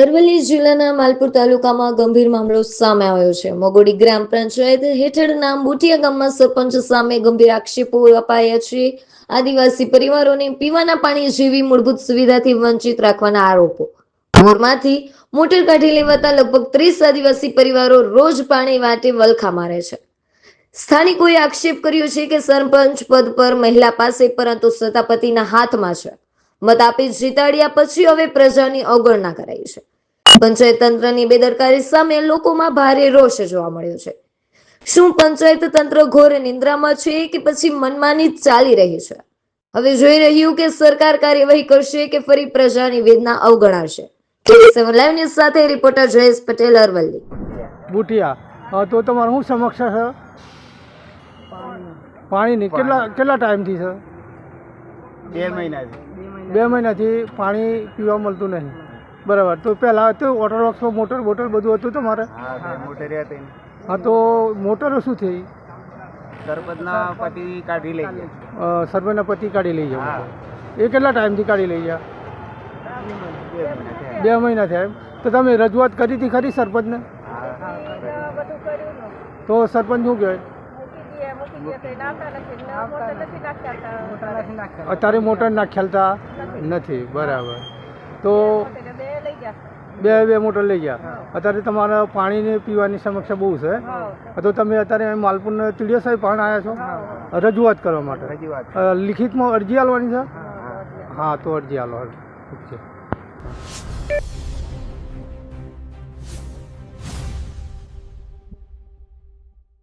અરવલ્લી જિલ્લાના માલપુર તાલુકામાં ગંભીર મામલો સામે આવ્યો છે. મોગોડી ગ્રામ પંચાયત હેઠળના બુટિયા ગામમાં સરપંચ સામે ગંભીર આક્ષેપો અપાયા છે. આદિવાસી પરિવારોને પીવાના પાણી જેવી મૂળભૂત સુવિધાથી વંચિત રાખવાના આરોપો. બોરમાંથી મોટર કાઢી લેવાતા લગભગ 30 આદિવાસી પરિવારો રોજ પાણી માટે વલખા મારે છે. સ્થાનિકોએ આક્ષેપ કર્યો છે કે સરપંચ પદ પર મહિલા પાસે, પરંતુ સત્તાપતિના હાથમાં છે. મત આપી જીતાડ્યા પછી હવે પ્રજાની અવગણના કરાઈ છે. પંચાયત તંત્રની બેદરકારી સામે લોકોમાં ભારે રોષ જોવા મળ્યો છે. શું પંચાયત તંત્ર ઘોર નિંદ્રામાં છે કે પછી મનમાની ચાલી રહી છે? હવે જોઈ રહ્યું કે સરકાર કાર્યવાહી કરશે કે ફરી પ્રજાની વેદના અવગણાશે. લાઈવ ન્યૂઝ સાથે રિપોર્ટર જયેશ પટેલ, અરવલ્લી. બુટિયા તો તમારું શું સમસ્યા છે? પાણીની કેટલા ટાઈમથી છે? 2 મહિનાથી. 2 મહિનાથી પાણી પીવા મળતું નહીં. બરાબર. તો પહેલાં તો વોટર વર્ક્સમાં મોટર બોટલ બધું હતું તમારે? હા, મોટરે હતી. હા, તો મોટરો શું થઈ? સરપંચના પતિ કાઢી લઈ ગયા. સરપંચના પતિ કાઢી લઈ ગયા. એ કેટલા ટાઈમથી કાઢી લઈ ગયા? 2 મહિના થયા. તો તમે રજૂઆત કરી હતી ખરી સરપંચને? તો સરપંચ શું કહે? અત્યારે મોટર નાખ્યાલતા નથી. બરાબર. તો બે મોટર લઈ ગયા. અત્યારે તમારે પાણીની પીવાની સમસ્યા બહુ છે. તો તમે અત્યારે માલપુરને તીડિયા સાહેબ પણ આવ્યા છો રજૂઆત કરવા માટે? લિખિતમાં અરજી આપવાની છે? હા, તો અરજી આપો. ઠીક છે.